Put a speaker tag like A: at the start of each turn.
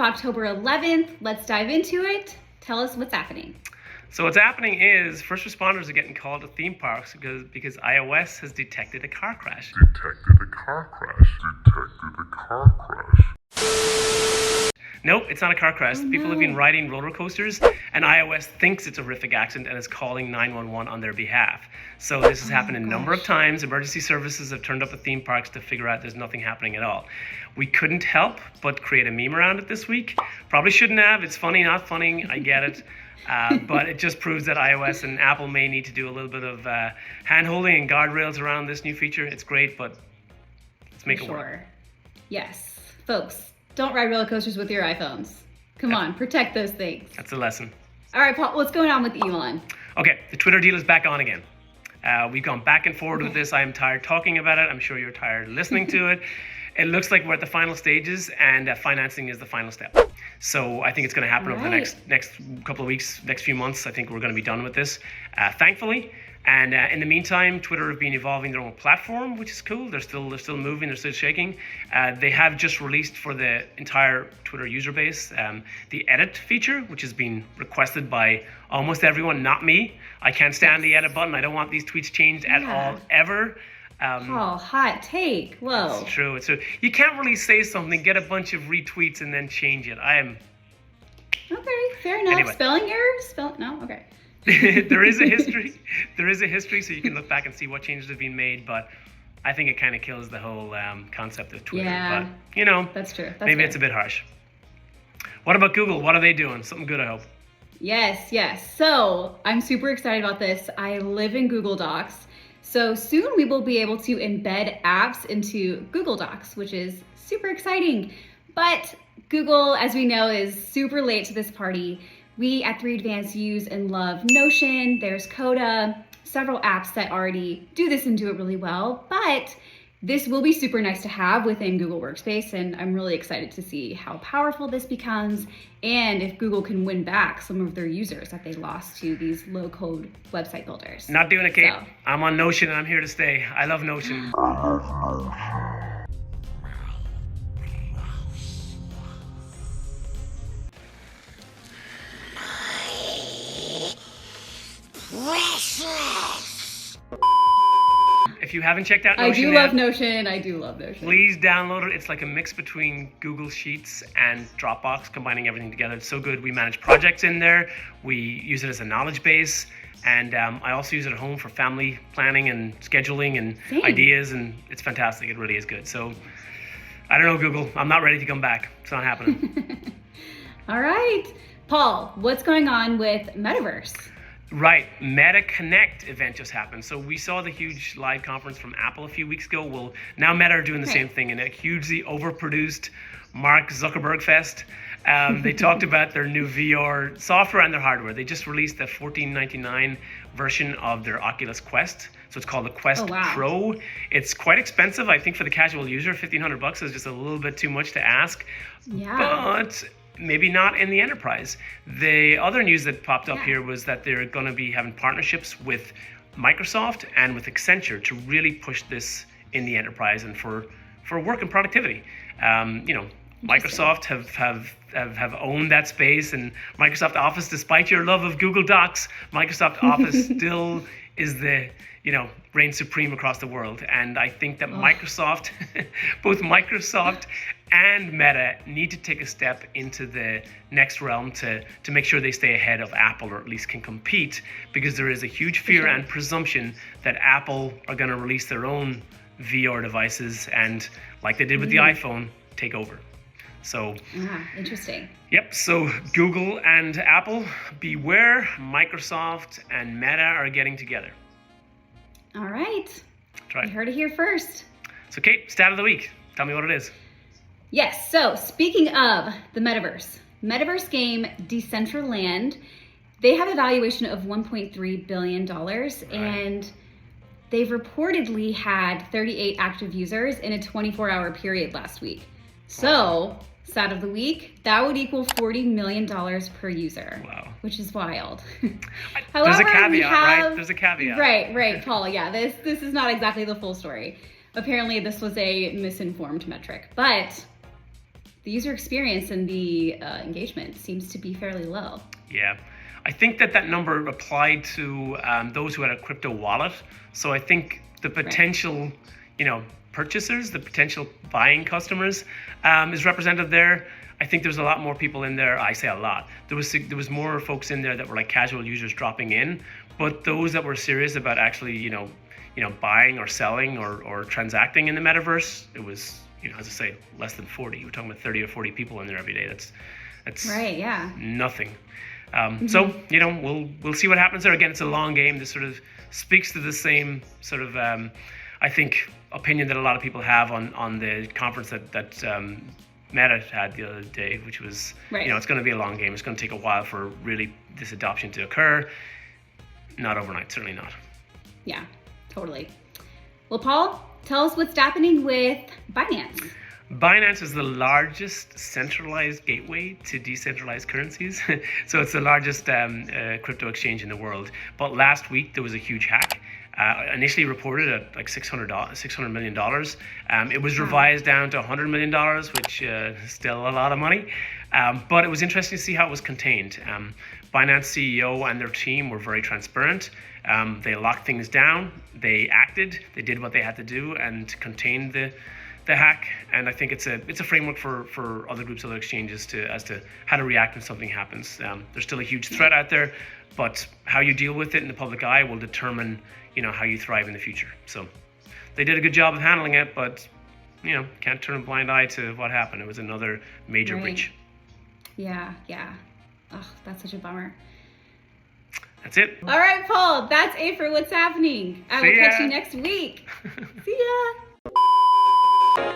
A: October 11th. Let's dive into it. Tell us what's happening.
B: So what's happening is first responders are getting called to theme parks because iOS has detected a car crash. Nope, it's not a car crash.
A: Oh,
B: People have
A: no.
B: been riding roller coasters, and iOS thinks it's a horrific accident and is calling 911 on their behalf. So this has happened a number of times. Emergency services have turned up at theme parks to figure out there's nothing happening at all. We couldn't help but create a meme around it this week. Probably shouldn't have. It's funny, not funny. I get it. But it just proves that iOS and Apple may need to do a little bit of hand-holding and guardrails around this new feature. It's great, but let's make it work.
A: Yes. Folks, don't ride roller coasters with your iPhones. Come on, protect those things.
B: That's a lesson.
A: All right, Paul, what's going on with Elon?
B: Okay, the Twitter deal is back on again. We've gone back and forward with this. I am tired talking about it. I'm sure you're tired listening to it. It looks like we're at the final stages, and financing is the final step. So I think it's going to happen over the next couple of weeks, next few months. I think we're going to be done with this, thankfully. And in the meantime, Twitter have been evolving their own platform, which is cool. They're still moving, they're still shaking. They have just released for the entire Twitter user base the edit feature, which has been requested by almost everyone, not me. I can't stand the edit button. I don't want these tweets changed at all, ever.
A: Hot take. Whoa.
B: It's true. It's true. You can't really say something, get a bunch of retweets, and then change it.
A: Okay, fair enough.
B: Anyway.
A: Spelling errors? No? Okay.
B: There is a history. There is a history, so you can look back and see what changes have been made. But I think it kind of kills the whole concept of Twitter.
A: Yeah,
B: but you know,
A: that's true.
B: Maybe it's a bit harsh. What about Google? What are they doing? Something good, I hope.
A: Yes. So I'm super excited about this. I live in Google Docs. So soon we will be able to embed apps into Google Docs, which is super exciting. But Google, as we know, is super late to this party. We at 3Advance use and love Notion. There's Coda, several apps that already do this and do it really well. But this will be super nice to have within Google Workspace, and I'm really excited to see how powerful this becomes and if Google can win back some of their users that they lost to these low-code website builders.
B: Not doing it, Kate.
A: So.
B: I'm on Notion and I'm here to stay. I love Notion. If you haven't checked out Notion
A: I do love Notion.
B: Please download it. It's like a mix between Google Sheets and Dropbox, combining everything together. It's so good. We manage projects in there. We use it as a knowledge base. And I also use it at home for family planning and scheduling and ideas. And it's fantastic. It really is good. So I don't know, Google. I'm not ready to come back. It's not happening.
A: All right. Paul, what's going on with Metaverse?
B: Right, Meta Connect event just happened. So we saw the huge live conference from Apple a few weeks ago. Well, now Meta are doing the same thing in a hugely overproduced Mark Zuckerberg fest. They talked about their new VR software and their hardware. They just released the $14.99 version of their Oculus Quest. So it's called the Quest Pro. It's quite expensive. I think for the casual user, $1,500 is just a little bit too much to ask.
A: Yeah.
B: But maybe not in the enterprise. The other news that popped up here was that they're going to be having partnerships with Microsoft and with Accenture to really push this in the enterprise and for work and productivity. Microsoft have owned that space, and Microsoft Office, despite your love of Google Docs, Microsoft Office still is the reigns supreme across the world. And I think that Microsoft, both Microsoft and Meta, need to take a step into the next realm to make sure they stay ahead of Apple, or at least can compete, because there is a huge fear and presumption that Apple are going to release their own VR devices and, like they did with the iPhone, take over. So
A: interesting.
B: Yep, so Google and Apple, beware. Microsoft and Meta are getting together.
A: All right.
B: That's right.
A: You heard it here first.
B: So Kate, stat of the week. Tell me what it is.
A: Yes, so speaking of the Metaverse game Decentraland, they have a valuation of $1.3 billion, and they've reportedly had 38 active users in a 24-hour period last week. So, stat of the week, that would equal $40 million per user.
B: Wow.
A: Which is wild.
B: However, there's a caveat, right? There's a caveat.
A: Right, Paul. Yeah, this is not exactly the full story. Apparently, this was a misinformed metric, but the user experience and the engagement seems to be fairly low.
B: Yeah. I think that number applied to those who had a crypto wallet. So I think the potential, purchasers, the potential buying customers is represented there. I think there's a lot more people in there. I say a lot. There was more folks in there that were like casual users dropping in, but those that were serious about actually, buying or selling or transacting in the metaverse, it was, as I say, less than 40. We're talking about 30 or 40 people in there every day. That's
A: right. Yeah.
B: Nothing. So, we'll see what happens there. Again, it's a long game. This sort of speaks to the same sort of, I think, opinion that a lot of people have on the conference that Meta had the other day, which was, it's going to be a long game. It's going to take a while for really this adoption to occur. Not overnight, certainly not.
A: Yeah, totally. Well, Paul, tell us what's happening with Binance.
B: Binance is the largest centralized gateway to decentralized currencies. So it's the largest crypto exchange in the world. But last week, there was a huge hack. Initially reported at like $600 million. It was revised down to $100 million, which is still a lot of money. But it was interesting to see how it was contained. Binance CEO and their team were very transparent. They locked things down. They acted. They did what they had to do and contained the hack. And I think it's a framework for other groups, other exchanges as to how to react when something happens. There's still a huge threat out there, but how you deal with it in the public eye will determine how you thrive in the future. So they did a good job of handling it, but can't turn a blind eye to what happened. It was another major breach.
A: Yeah. Oh, that's such a bummer.
B: That's it.
A: All right, Paul, that's it for what's happening. I will catch you next week. See ya.